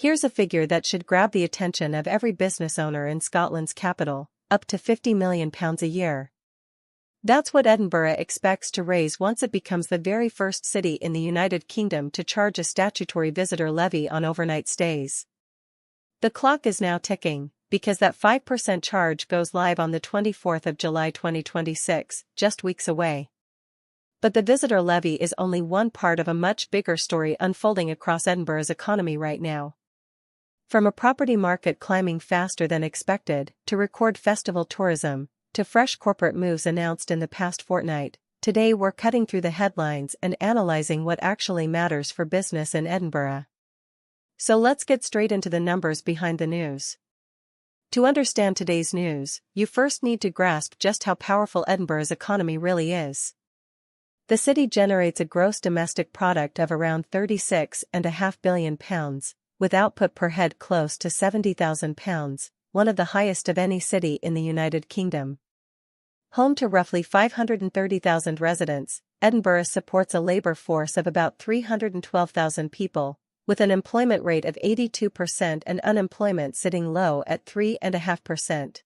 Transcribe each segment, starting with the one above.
Here's a figure that should grab the attention of every business owner in Scotland's capital, up to £50 million a year. That's what Edinburgh expects to raise once it becomes the very first city in the United Kingdom to charge a statutory visitor levy on overnight stays. The clock is now ticking, because that 5% charge goes live on the 24th of July 2026, just weeks away. But the visitor levy is only one part of a much bigger story unfolding across Edinburgh's economy right now. From a property market climbing faster than expected, to record festival tourism, to fresh corporate moves announced in the past fortnight, today we're cutting through the headlines and analyzing what actually matters for business in Edinburgh. So let's get straight into the numbers behind the news. To understand today's news, you first need to grasp just how powerful Edinburgh's economy really is. The city generates a gross domestic product of around £36.5 billion, with output per head close to £70,000, one of the highest of any city in the United Kingdom. Home to roughly 530,000 residents, Edinburgh supports a labour force of about 312,000 people, with an employment rate of 82% and unemployment sitting low at 3.5%.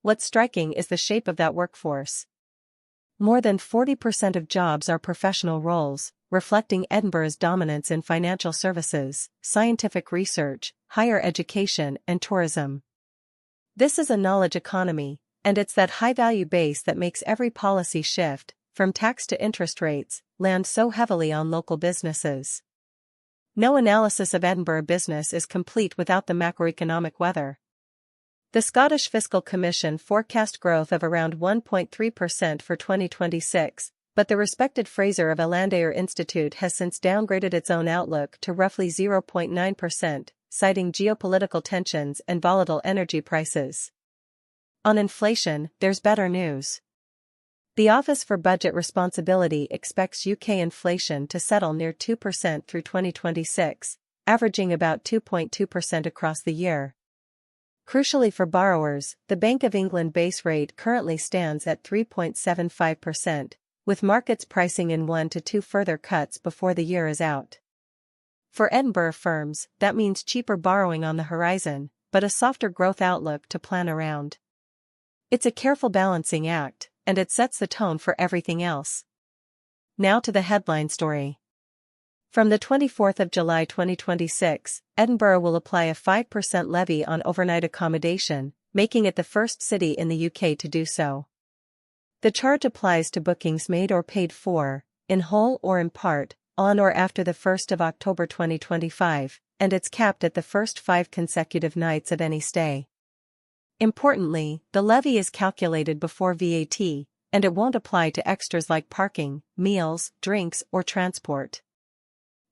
What's striking is the shape of that workforce. More than 40% of jobs are professional roles, reflecting Edinburgh's dominance in financial services, scientific research, higher education, and tourism. This is a knowledge economy, and it's that high-value base that makes every policy shift, from tax to interest rates, land so heavily on local businesses. No analysis of Edinburgh business is complete without the macroeconomic weather. The Scottish Fiscal Commission forecast growth of around 1.3% for 2026, but the respected Fraser of Allandair Institute has since downgraded its own outlook to roughly 0.9%, citing geopolitical tensions and volatile energy prices. On inflation, there's better news. The Office for Budget Responsibility expects UK inflation to settle near 2% through 2026, averaging about 2.2% across the year. Crucially for borrowers, the Bank of England base rate currently stands at 3.75%, with markets pricing in 1 to 2 further cuts before the year is out. For Edinburgh firms, that means cheaper borrowing on the horizon, but a softer growth outlook to plan around. It's a careful balancing act, and it sets the tone for everything else. Now to the headline story. From the 24th of July 2026, Edinburgh will apply a 5% levy on overnight accommodation, making it the first city in the UK to do so. The charge applies to bookings made or paid for, in whole or in part, on or after the 1st of October 2025, and it's capped at the first 5 consecutive nights of any stay. Importantly, the levy is calculated before VAT, and it won't apply to extras like parking, meals, drinks, or transport.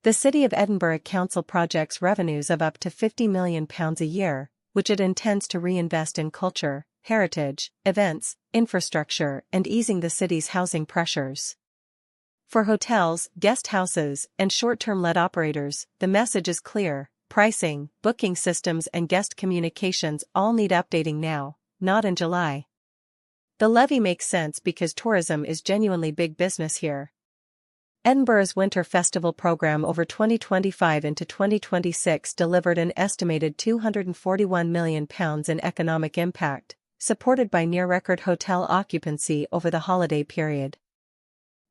The City of Edinburgh Council projects revenues of up to £50 million a year, which it intends to reinvest in culture, heritage, events, infrastructure, and easing the city's housing pressures. For hotels, guest houses, and short-term let operators, the message is clear: pricing, booking systems, and guest communications all need updating now, not in July. The levy makes sense because tourism is genuinely big business here. Edinburgh's Winter Festival program over 2025 into 2026 delivered an estimated £241 million in economic impact, supported by near-record hotel occupancy over the holiday period.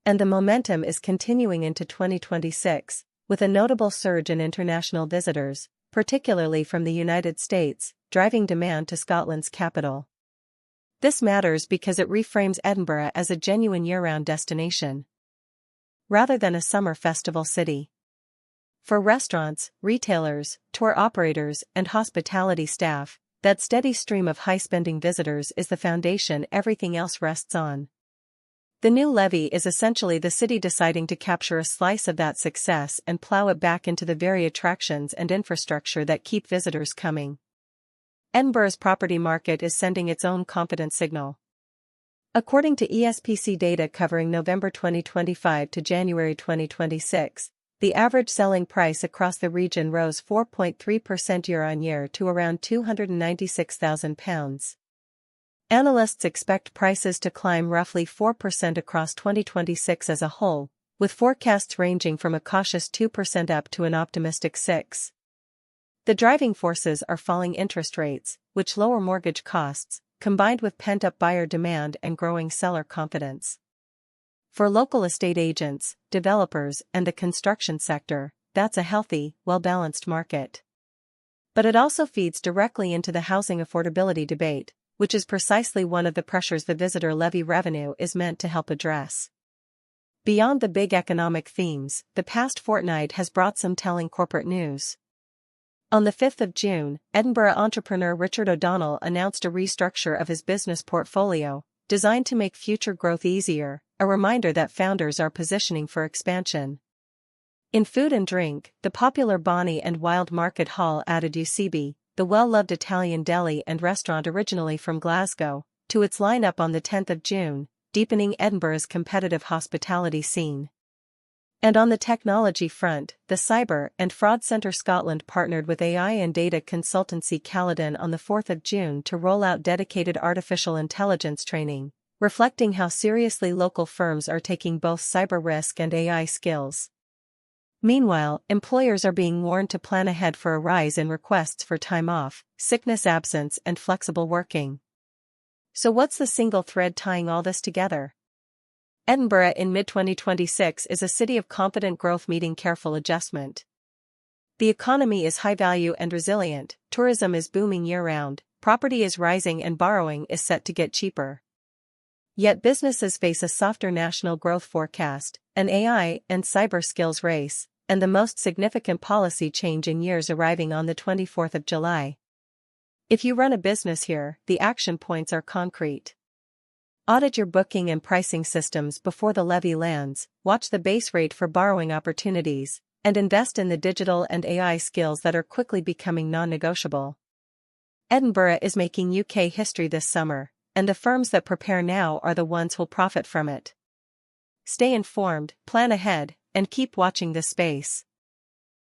And the momentum is continuing into 2026, with a notable surge in international visitors, particularly from the United States, driving demand to Scotland's capital. This matters because it reframes Edinburgh as a genuine year-round destination, rather than a summer festival city. For restaurants, retailers, tour operators, and hospitality staff, that steady stream of high-spending visitors is the foundation everything else rests on. The new levy is essentially the city deciding to capture a slice of that success and plow it back into the very attractions and infrastructure that keep visitors coming. Edinburgh's property market is sending its own confidence signal. According to ESPC data covering November 2025 to January 2026, the average selling price across the region rose 4.3% year-on-year to around £296,000. Analysts expect prices to climb roughly 4% across 2026 as a whole, with forecasts ranging from a cautious 2% up to an optimistic 6%. The driving forces are falling interest rates, which lower mortgage costs, combined with pent-up buyer demand and growing seller confidence. For local estate agents, developers, and the construction sector, that's a healthy, well-balanced market. But it also feeds directly into the housing affordability debate, which is precisely one of the pressures the visitor levy revenue is meant to help address. Beyond the big economic themes, the past fortnight has brought some telling corporate news. On the 5th of June, Edinburgh entrepreneur Richard O'Donnell announced a restructure of his business portfolio, designed to make future growth easier, a reminder that founders are positioning for expansion. In food and drink, the popular Bonnie and Wild Market Hall added UCB, the well-loved Italian deli and restaurant originally from Glasgow, to its lineup on the 10th of June, deepening Edinburgh's competitive hospitality scene. And on the technology front, the Cyber and Fraud Centre Scotland partnered with AI and data consultancy Caledon on the 4th of June to roll out dedicated artificial intelligence training, reflecting how seriously local firms are taking both cyber risk and AI skills. Meanwhile, employers are being warned to plan ahead for a rise in requests for time off, sickness absence, and flexible working. So what's the single thread tying all this together? Edinburgh in mid-2026 is a city of confident growth meeting careful adjustment. The economy is high value and resilient, tourism is booming year-round, property is rising and borrowing is set to get cheaper. Yet businesses face a softer national growth forecast, an AI and cyber skills race, and the most significant policy change in years arriving on the 24th of July. If you run a business here, the action points are concrete. Audit your booking and pricing systems before the levy lands, watch the base rate for borrowing opportunities, and invest in the digital and AI skills that are quickly becoming non-negotiable. Edinburgh is making UK history this summer, and the firms that prepare now are the ones who'll profit from it. Stay informed, plan ahead, and keep watching this space.